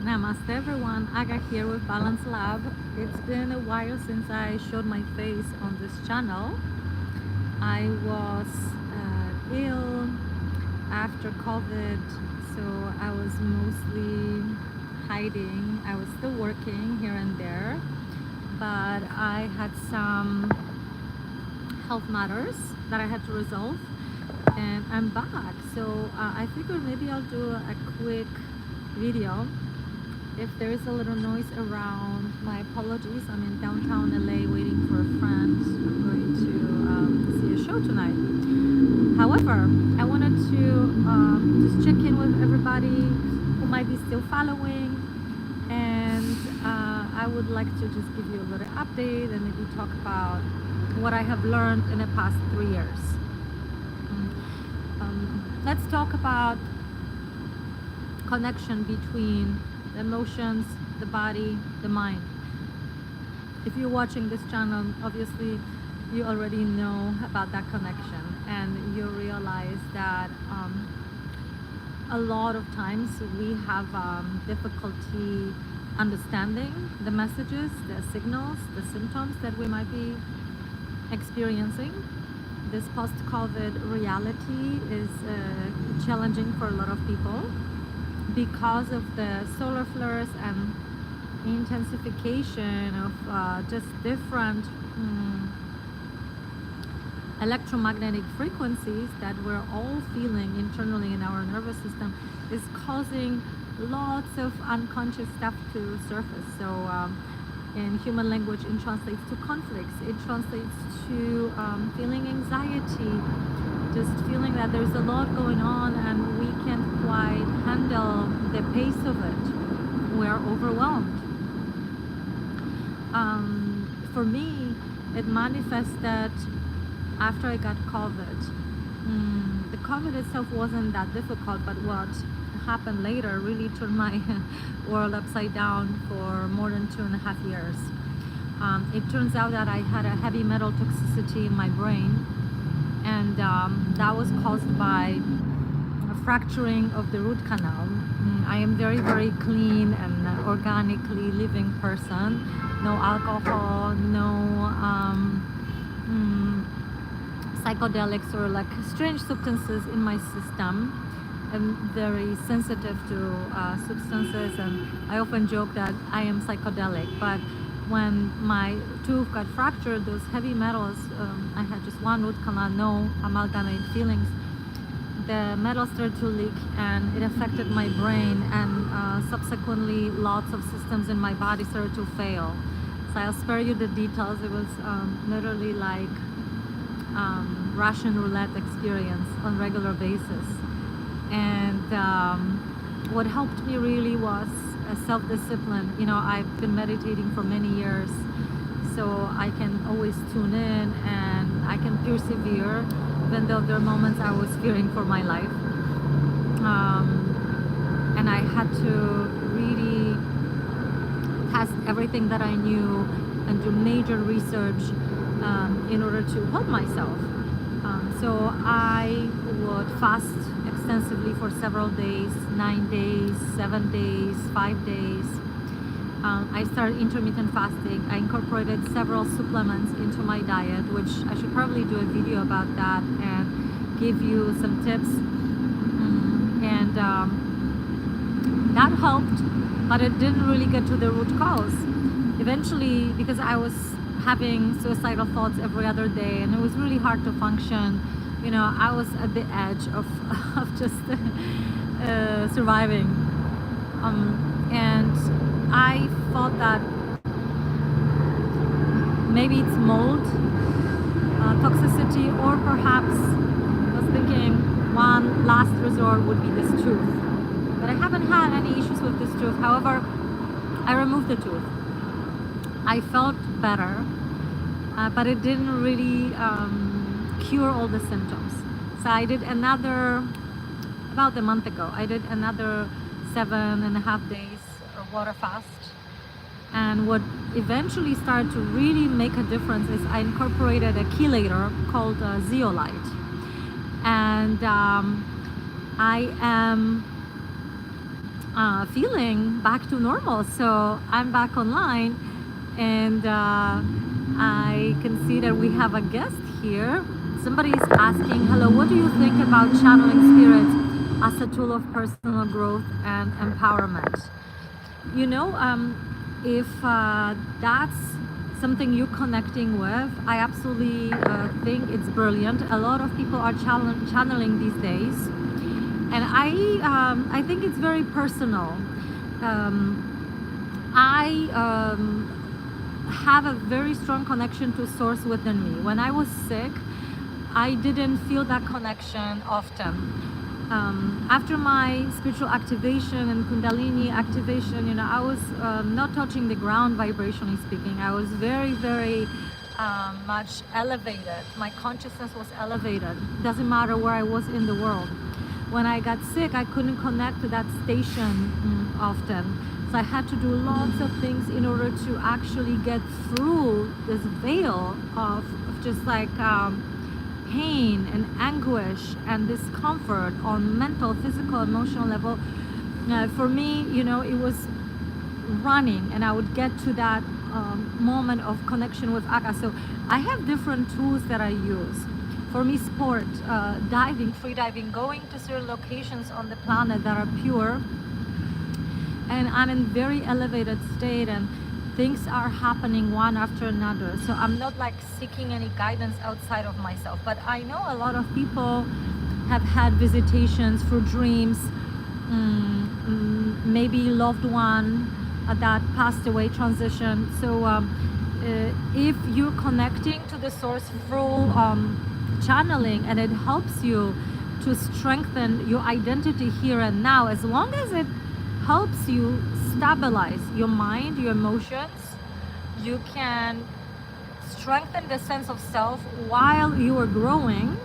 Namaste everyone, Aga here with Balance Lab. It's been a while since I showed my face on this channel. I was ill after COVID, so I was mostly hiding. I was still working here and there, but I had some health matters that I had to resolve, and I'm back. So I figured maybe I'll do a quick video. If there is a little noise around, my apologies. I'm in downtown LA waiting for a friend. I'm going to see a show tonight. However, I wanted to just check in with everybody who might be still following, and I would like to just give you a little update and maybe talk about what I have learned in the past 3 years. Let's talk about connection between the emotions, the body, the mind. If you're watching this channel, obviously you already know about that connection, and you realize that a lot of times we have difficulty understanding the messages, the signals, the symptoms that we might be experiencing. This post-COVID reality is challenging for a lot of people, because of the solar flares and intensification of just different electromagnetic frequencies that we're all feeling internally in our nervous system, is causing lots of unconscious stuff to surface. So in human language, it translates to conflicts, it translates to feeling anxiety, just feeling that there's a lot going on and we can't quite handle the pace of it. We're overwhelmed. For me, it manifested after I got COVID. The COVID itself wasn't that difficult, but what happened later really turned my world upside down for more than 2.5 years. It turns out that I had a heavy metal toxicity in my brain, and that was caused by a fracturing of the root canal. I am very, very clean and organically living person. No alcohol, no psychedelics or like strange substances in my system. I'm very sensitive to substances, and I often joke that I am psychedelic. But when my tooth got fractured, those heavy metals, I had just one root canal, no amalgamate fillings. The metal started to leak and it affected my brain, and subsequently lots of systems in my body started to fail. So I'll spare you the details. It was literally like Russian roulette experience on a regular basis. And what helped me really was self-discipline. You know, I've been meditating for many years, so I can always tune in and I can persevere, even though there are moments I was fearing for my life. And I had to really test everything that I knew and do major research in order to help myself. So I would fast extensively for several days, 9 days, 7 days, 5 days. I started intermittent fasting. I incorporated several supplements into my diet, which I should probably do a video about that and give you some tips. And that helped, but it didn't really get to the root cause. Eventually, because I was having suicidal thoughts every other day and it was really hard to function, you know, I was at the edge of just surviving. And I thought that maybe it's mold toxicity, or perhaps I was thinking one last resort would be this tooth. But I haven't had any issues with this tooth. However, I removed the tooth. I felt better, but it didn't really cure all the symptoms. So I did another, about a month ago, I did another 7.5 days water fast. And what eventually started to really make a difference is I incorporated a chelator called zeolite. And I am feeling back to normal. So I'm back online, and I can see that we have a guest here. Somebody is asking, hello, what do you think about channeling spirits as a tool of personal growth and empowerment? You know, if that's something you're connecting with, I absolutely think it's brilliant. A lot of people are channeling these days, and I think it's very personal. I have a very strong connection to source within me. When I was sick, I didn't feel that connection often. After my spiritual activation and Kundalini activation, you know, I was not touching the ground vibrationally speaking. I was very, very much elevated. My consciousness was elevated. Doesn't matter where I was in the world. When I got sick, I couldn't connect to that station often. So I had to do lots of things in order to actually get through this veil of just like pain and anguish and discomfort on mental, physical, emotional level. For me, you know, it was running, and I would get to that moment of connection with Aga. So I have different tools that I use. For me, sport, diving, free diving, going to certain locations on the planet that are pure, and I'm in very elevated state, and things are happening one after another. So I'm not like seeking any guidance outside of myself, but I know a lot of people have had visitations for dreams, maybe loved one that passed away, transition. So if you're connecting to the source through channeling, and it helps you to strengthen your identity here and now, as long as it helps you stabilize your mind, your emotions, you can strengthen the sense of self while you are growing,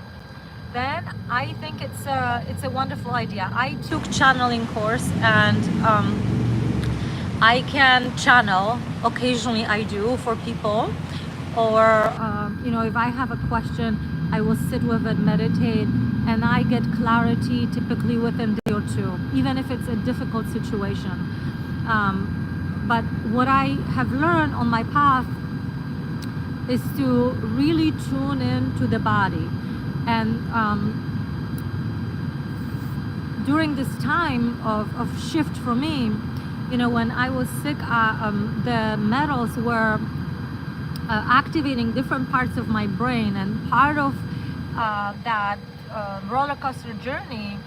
then I think it's a wonderful idea. I took channeling course, and I can channel occasionally. I do for people, or you know, if I have a question, I will sit with it, meditate, and I get clarity typically within a day or two, even if it's a difficult situation. But what I have learned on my path is to really tune in to the body. And during this time of shift for me, you know, when I was sick, the metals were activating different parts of my brain, and part of that roller coaster journey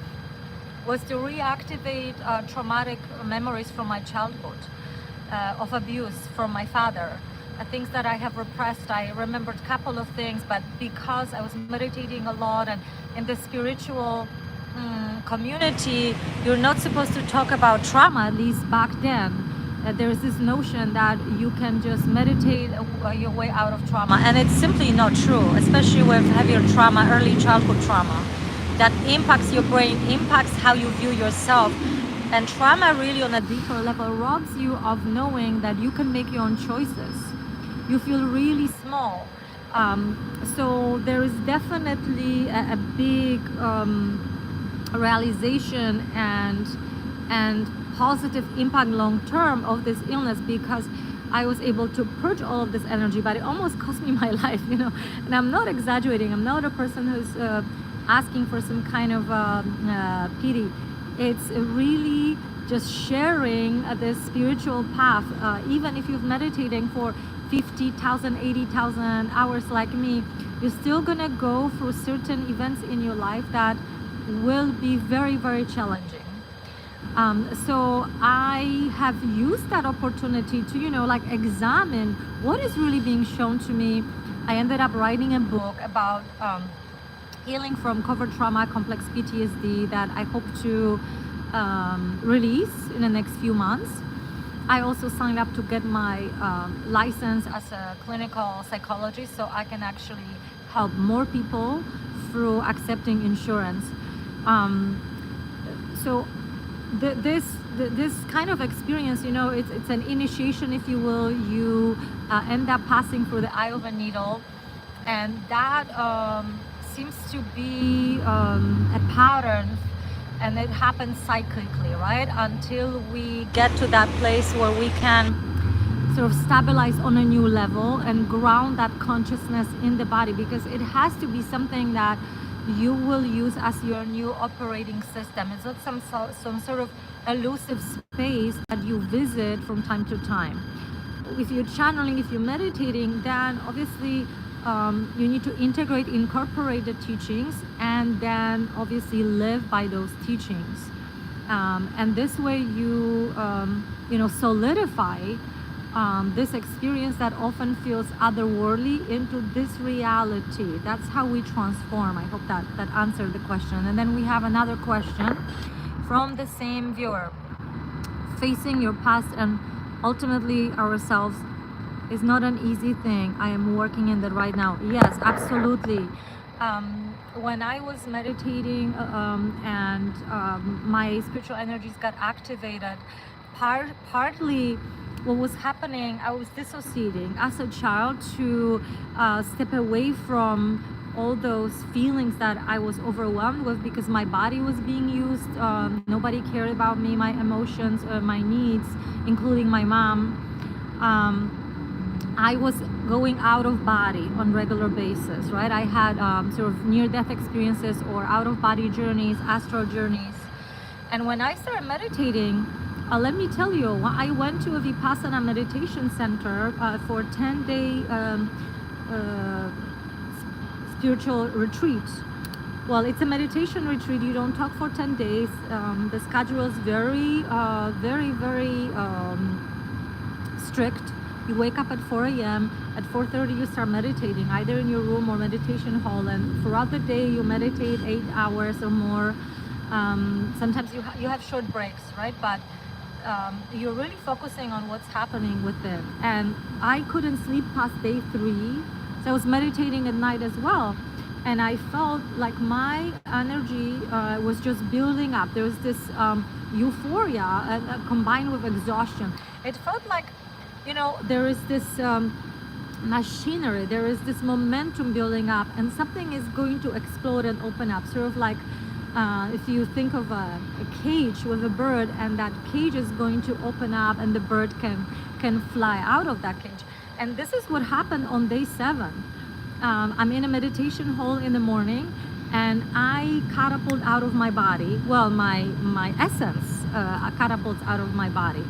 was to reactivate traumatic memories from my childhood of abuse from my father, things that I have repressed. I remembered a couple of things, but because I was meditating a lot, and in the spiritual community, you're not supposed to talk about trauma, at least back then. There's this notion that you can just meditate your way out of trauma, and it's simply not true, especially with heavier trauma, early childhood trauma, that impacts your brain, impacts how you view yourself. And trauma really on a deeper level robs you of knowing that you can make your own choices. You feel really small. So there is definitely a big realization and positive impact long term of this illness, because I was able to purge all of this energy, but it almost cost me my life, you know. And I'm not exaggerating. I'm not a person who's asking for some kind of pity. It's really just sharing this spiritual path. Even if you've meditating for 50,000, 80,000 hours like me, you're still gonna go through certain events in your life that will be very, very challenging. So I have used that opportunity to, you know, like examine what is really being shown to me. I ended up writing a book about healing from covert trauma, complex PTSD, that I hope to release in the next few months. I also signed up to get my license as a clinical psychologist, so I can actually help more people through accepting insurance. So this kind of experience, you know, it's an initiation, if you will. You end up passing through the eye of a needle, and that seems to be a pattern and it happens cyclically, right? Until we get to that place where we can sort of stabilize on a new level and ground that consciousness in the body, because it has to be something that you will use as your new operating system. It's not some sort of elusive space that you visit from time to time. If you're channeling, if you're meditating, then obviously you need to integrate, incorporate the teachings, and then obviously live by those teachings. And this way you solidify this experience that often feels otherworldly into this reality. That's how we transform. I hope that answered the question. And then we have another question from the same viewer. Facing your past and ultimately ourselves is not an easy thing. I am working in that right now. Yes, absolutely. When I was meditating and my spiritual energies got activated, partly what was happening, I was dissociating as a child to step away from all those feelings that I was overwhelmed with, because my body was being used. Nobody cared about me, my emotions, my needs, including my mom. I was going out of body on regular basis, right? I had sort of near-death experiences or out-of-body journeys, astral journeys. And when I started meditating, let me tell you, I went to a Vipassana meditation center for a 10-day spiritual retreat. Well, it's a meditation retreat. You don't talk for 10 days. The schedule is very strict. You wake up at 4 a.m. At 4:30 you start meditating, either in your room or meditation hall, and throughout the day you meditate 8 hours or more. Sometimes you have short breaks, right? But you're really focusing on what's happening within. And I couldn't sleep past day 3, so I was meditating at night as well. And I felt like my energy was just building up. There was this euphoria combined with exhaustion. It felt like, there is this machinery, there is this momentum building up, and something is going to explode and open up. Sort of like if you think of a cage with a bird, and that cage is going to open up and the bird can fly out of that cage. And this is what happened on day 7. I'm in a meditation hall in the morning, and I catapult out of my body. Well, my essence catapults out of my body.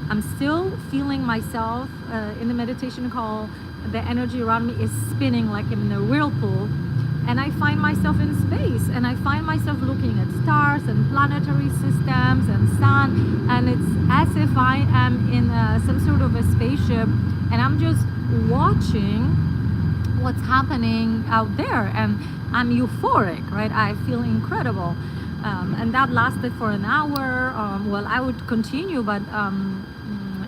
I'm still feeling myself in the meditation hall. The energy around me is spinning like I'm in a whirlpool. And I find myself in space, and I find myself looking at stars and planetary systems and sun, and it's as if I am in some sort of a spaceship, and I'm just watching what's happening out there, and I'm euphoric, right? I feel incredible. And that lasted for an hour. Well, I would continue, but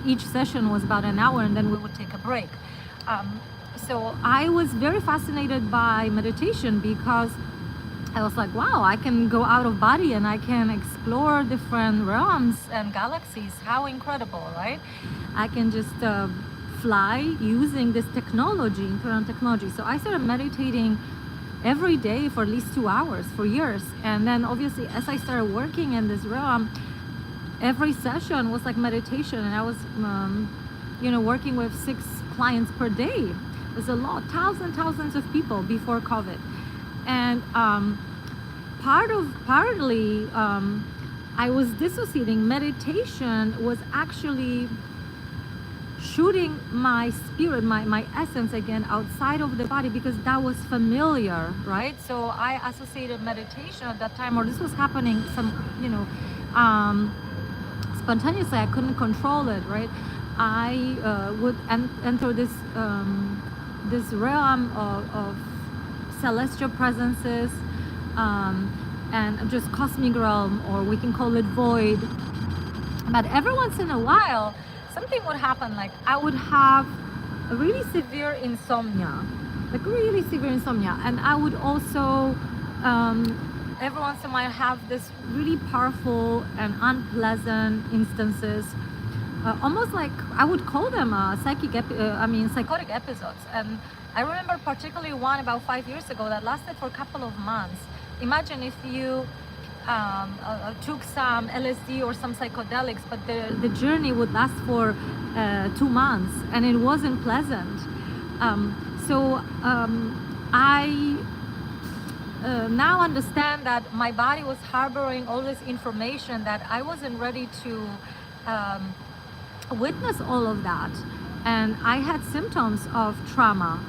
each session was about an hour, and then we would take a break. So I was very fascinated by meditation, because I was like, wow, I can go out of body and I can explore different realms and galaxies. How incredible, right? I can just fly using this technology, internal technology. So I started meditating every day for at least 2 hours for years. And then obviously as I started working in this realm, every session was like meditation, and I was working with 6 clients per day. It was a lot, thousands of people before COVID. And partly I was dissociating. Meditation was actually shooting my spirit, my essence again outside of the body, because that was familiar, right? So I associated meditation at that time, or this was happening spontaneously. I couldn't control it, right? I would enter this realm of celestial presences and just cosmic realm, or we can call it void. But every once in a while, something would happen. Like I would have a really severe insomnia, and I would also every once in a while have this really powerful and unpleasant instances, almost like I would call them psychotic episodes. And I remember particularly one about 5 years ago that lasted for a couple of months. Imagine if you took some LSD or some psychedelics, but the journey would last for 2 months, and it wasn't pleasant. I now understand that my body was harboring all this information, that I wasn't ready to witness all of that, and I had symptoms of trauma.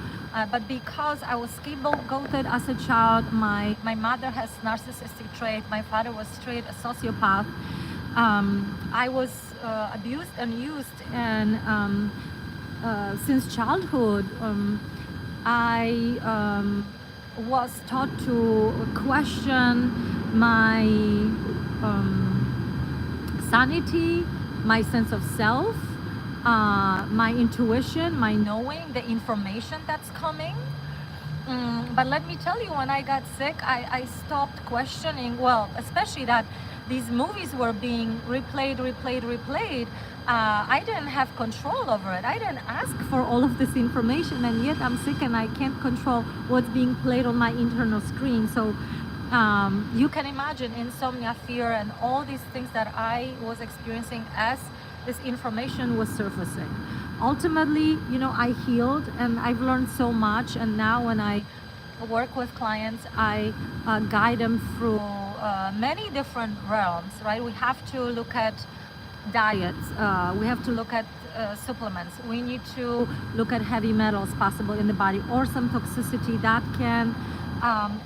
But because I was scapegoated as a child, my mother has narcissistic trait, my father was straight a sociopath, I was abused and used, and since childhood I was taught to question my sanity, my sense of self, my intuition, my knowing, the information that's coming. But let me tell you, when I got sick, I stopped questioning, well, especially that these movies were being replayed. I didn't have control over it. I didn't ask for all of this information, and yet I'm sick and I can't control what's being played on my internal screen. So you can imagine insomnia, fear, and all these things that I was experiencing as this information was surfacing. Ultimately, you know, I healed and I've learned so much, and now when I work with clients, I guide them through many different realms, right? We have to look at diets, we have to look at supplements, we need to look at heavy metals possible in the body, or some toxicity that can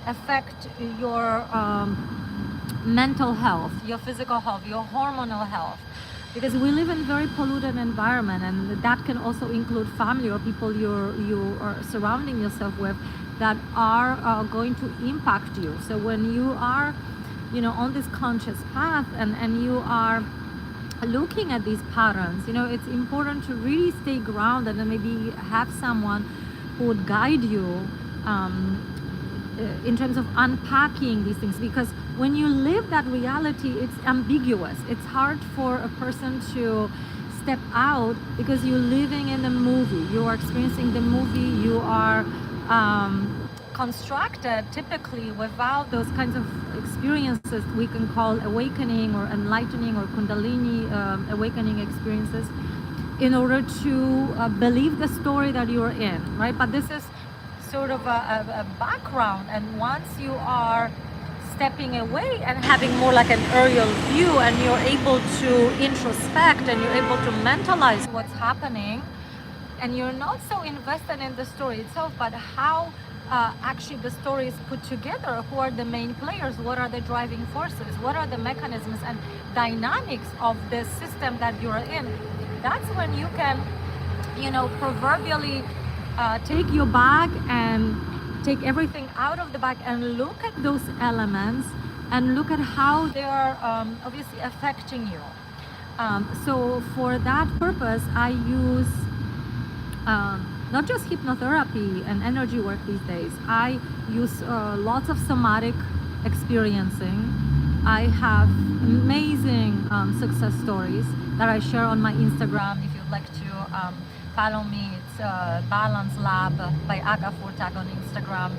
affect your mental health, your physical health, your hormonal health, because we live in a very polluted environment, and that can also include family or people you are surrounding yourself with that are going to impact you. So when you are, you know, on this conscious path, and you are looking at these patterns, you know, it's important to really stay grounded and maybe have someone who would guide you in terms of unpacking these things, because when you live that reality, it's ambiguous. It's hard for a person to step out because you're living in the movie, you are experiencing the movie, you are constructed typically without those kinds of experiences we can call awakening or enlightening or kundalini awakening experiences, in order to believe the story that you're in, right? But this is sort of a background, and once you are stepping away and having more like an aerial view, and you're able to introspect and you're able to mentalize what's happening, and you're not so invested in the story itself, but how actually the story is put together, who are the main players, what are the driving forces, what are the mechanisms and dynamics of the system that you're in, that's when you can, you know, proverbially take your bag and take everything out of the bag and look at those elements and look at how they are obviously affecting you. So for that purpose, I use not just hypnotherapy and energy work these days. I use lots of somatic experiencing. I have amazing success stories that I share on my Instagram. If you'd like to follow me, it's Balance Lab by Aga Furtak on Instagram.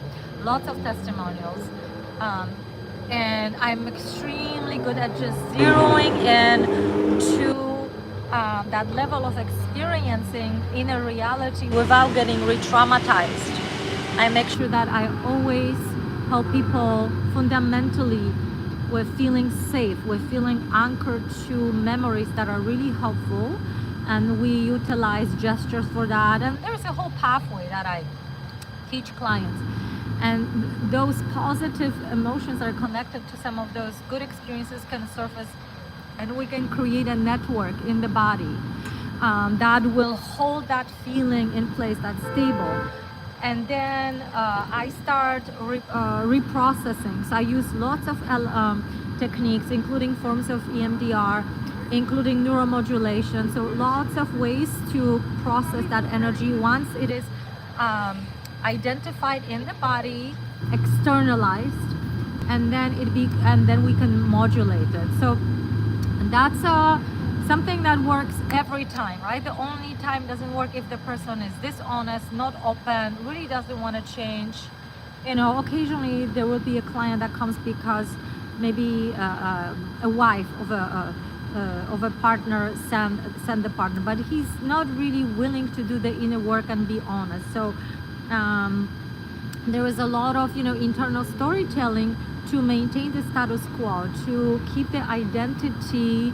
Lots of testimonials. And I'm extremely good at just zeroing in to that level of experiencing inner reality without getting re-traumatized. I make sure that I always help people fundamentally with feeling safe, with feeling anchored to memories that are really helpful, and we utilize gestures for that, and there's a whole pathway that I teach clients, and those positive emotions that are connected to some of those good experiences can surface, and we can create a network in the body that will hold that feeling in place, that's stable. And then I start reprocessing. So I use lots of techniques, including forms of EMDR, including neuromodulation. So lots of ways to process that energy once it is identified in the body, externalized, and then we can modulate it. So that's something that works every time, right? The only time doesn't work if the person is dishonest, not open, really doesn't want to change. You know, occasionally there will be a client that comes because maybe a wife of a partner send the partner, but he's not really willing to do the inner work and be honest. So there is a lot of internal storytelling to maintain the status quo, to keep the identity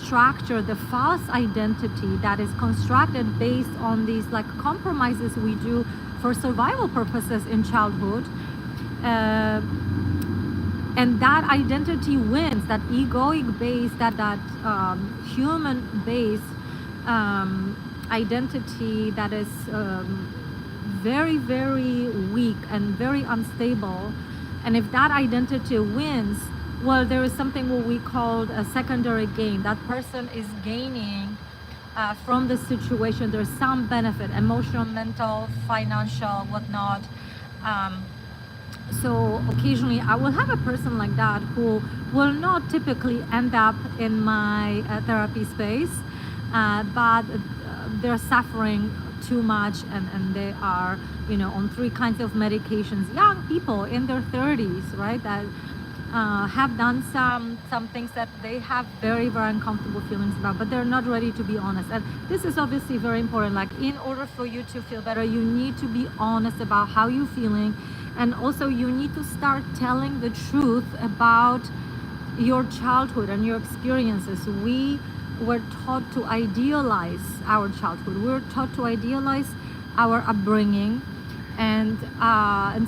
structure, the false identity that is constructed based on these like compromises we do for survival purposes in childhood. And that identity wins, that egoic base, that human based identity that is very, very weak and very unstable. And if that identity wins, well, there is something what we call a secondary gain. That person is gaining from the situation. There's some benefit, emotional, mental, financial, whatnot. So occasionally I will have a person like that who will not typically end up in my therapy space, but they're suffering too much, and they are on 3 kinds of medications. Young people in their 30s, right, that have done some things that they have very, very uncomfortable feelings about, but they're not ready to be honest. And this is obviously very important. Like, in order for you to feel better, you need to be honest about how you're feeling, and also you need to start telling the truth about your childhood and your experiences. We were taught to idealize our childhood. We were taught to idealize our upbringing, and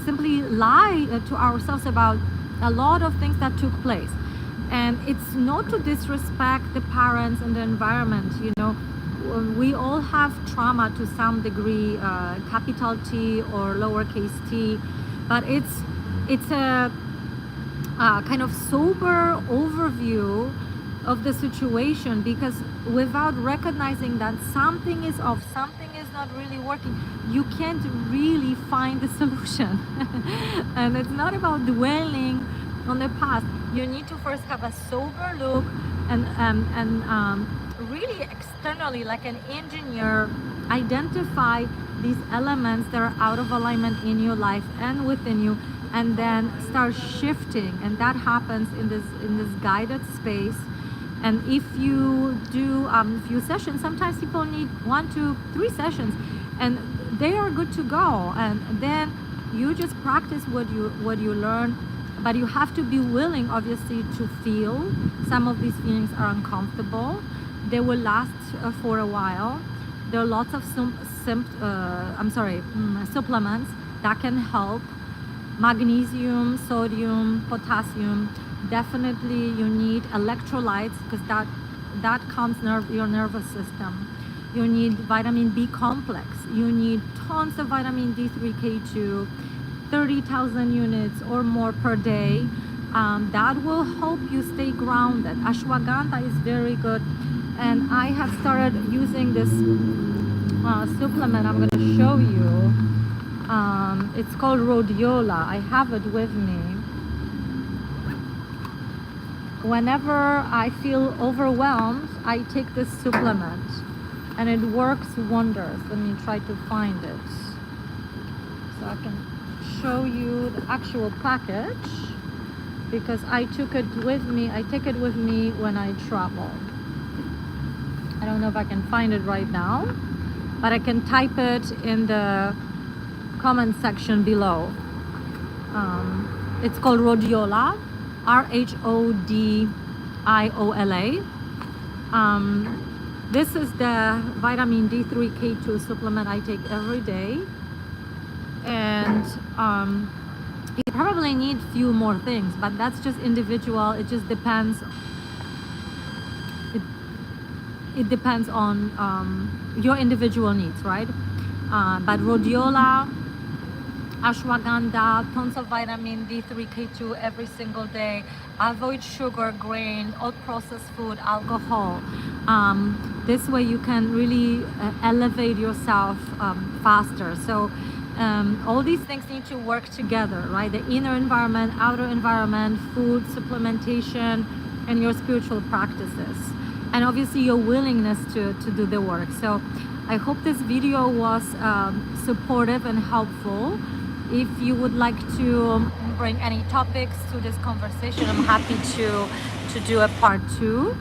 simply lie to ourselves about a lot of things that took place. And it's not to disrespect the parents and the environment. We all have trauma to some degree, capital T or lowercase t, but it's a kind of sober overview of the situation, because without recognizing that something is off, something is not really working, you can't really find the solution. And it's not about dwelling on the past. You need to first have a sober look and really externally, like an engineer, identify these elements that are out of alignment in your life and within you, and then start shifting. And that happens in this guided space. And if you do a few sessions, sometimes people need 1, 2, 3 sessions, and they are good to go. And then you just practice what you learn, but you have to be willing, obviously, to feel. Some of these feelings are uncomfortable. They will last for a while. There are lots of supplements that can help. Magnesium, sodium, potassium. Definitely you need electrolytes, because that calms your nervous system. You need vitamin B complex. You need tons of vitamin D3K2, 30,000 units or more per day. That will help you stay grounded. Ashwagandha is very good, and I have started using this supplement. I'm going to show you. It's called rhodiola. I have it with me. Whenever I feel overwhelmed, I take this supplement, and it works wonders. Let me try to find it so I can show you the actual package, because I took it with me. I take it with me when I travel. I don't know if I can find it right now, but I can type it in the comment section below. It's called rhodiola. rhodiola. This is the vitamin D3K2 supplement I take every day, and you probably need few more things, but that's just individual. It just depends. It depends on your individual needs, right? But rhodiola, ashwagandha, tons of vitamin D3K2 every single day. Avoid sugar, grain, all processed food, alcohol. This way you can really elevate yourself faster. So all these things need to work together, right? The inner environment, outer environment, food, supplementation, and your spiritual practices. And obviously your willingness to do the work. So I hope this video was supportive and helpful. if you would like to bring any topics to this conversation, I'm happy to do a part 2.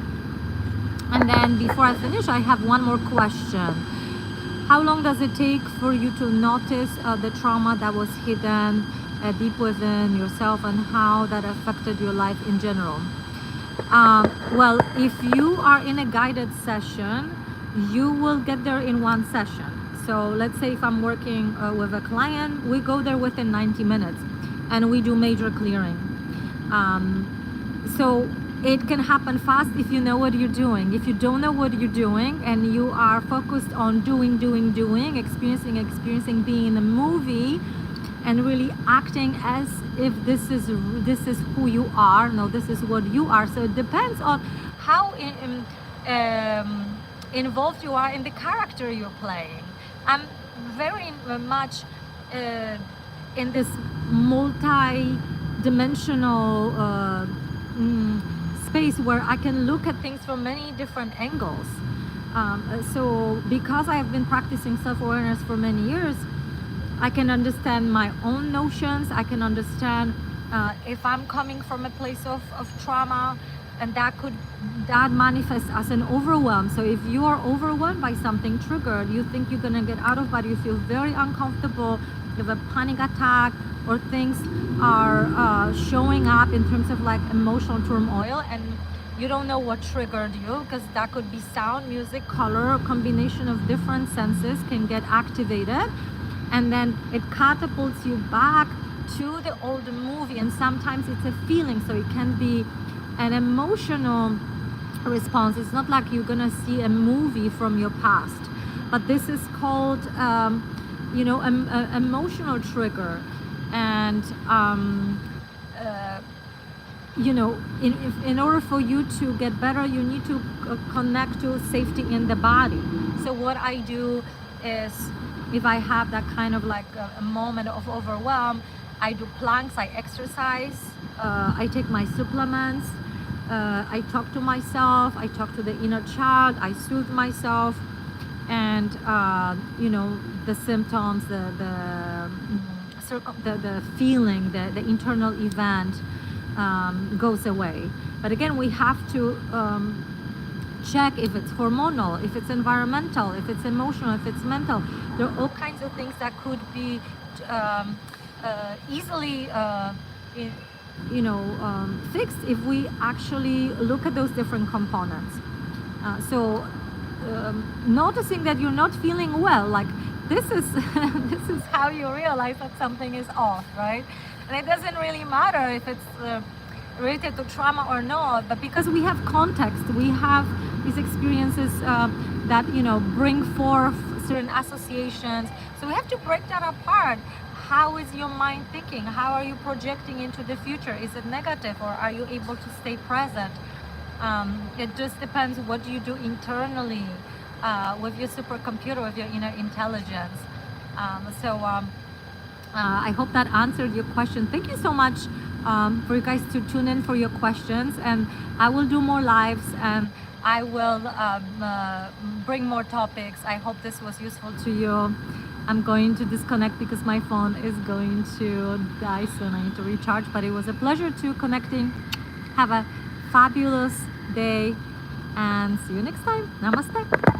And then before I finish, I have one more question. How long does it take for you to notice the trauma that was hidden deep within yourself, and how that affected your life in general? Well, if you are in a guided session, you will get there in one session. So let's say if I'm working with a client, we go there within 90 minutes and we do major clearing. So it can happen fast if you know what you're doing. If you don't know what you're doing and you are focused on doing, experiencing, being in a movie and really acting as if this is who you are. No, this is what you are. So it depends on how involved you are in the character you're playing. I'm very much in this multi-dimensional space where I can look at things from many different angles. So because I have been practicing self-awareness for many years, I can understand my own notions. I can understand if I'm coming from a place of trauma, and that manifests as an overwhelm. So if you are overwhelmed by something triggered, you think you're gonna get out of body, you feel very uncomfortable, you have a panic attack, or things are showing up in terms of like emotional turmoil, and you don't know what triggered you, because that could be sound, music, color, a combination of different senses can get activated, and then it catapults you back to the old movie. And sometimes it's a feeling, so it can be an emotional response. It's not like you're gonna see a movie from your past, but this is called emotional trigger. And in order for you to get better, you need to connect to safety in the body. So what I do is, if I have that kind of like a moment of overwhelm, I do planks, I exercise, I take my supplements, I talk to myself, I talk to the inner child, I soothe myself, and the symptoms, the feeling, the internal event goes away. But again, we have to check if it's hormonal, if it's environmental, if it's emotional, if it's mental. There are all kinds of things that could be easily fixed if we actually look at those different components. So noticing that you're not feeling well, like this is this is how you realize that something is off, right? And it doesn't really matter if it's related to trauma or not, but because we have context, we have these experiences that bring forth certain associations. So we have to break that apart. How is your mind thinking? How are you projecting into the future? Is it negative, or are you able to stay present? It just depends what you do internally with your supercomputer, with your inner intelligence. I hope that answered your question. Thank you so much for you guys to tune in for your questions, and I will do more lives, and I will bring more topics. I hope this was useful to you. I'm going to disconnect because my phone is going to die soon. I need to recharge, but it was a pleasure to connecting. Have a fabulous day, and see you next time. Namaste.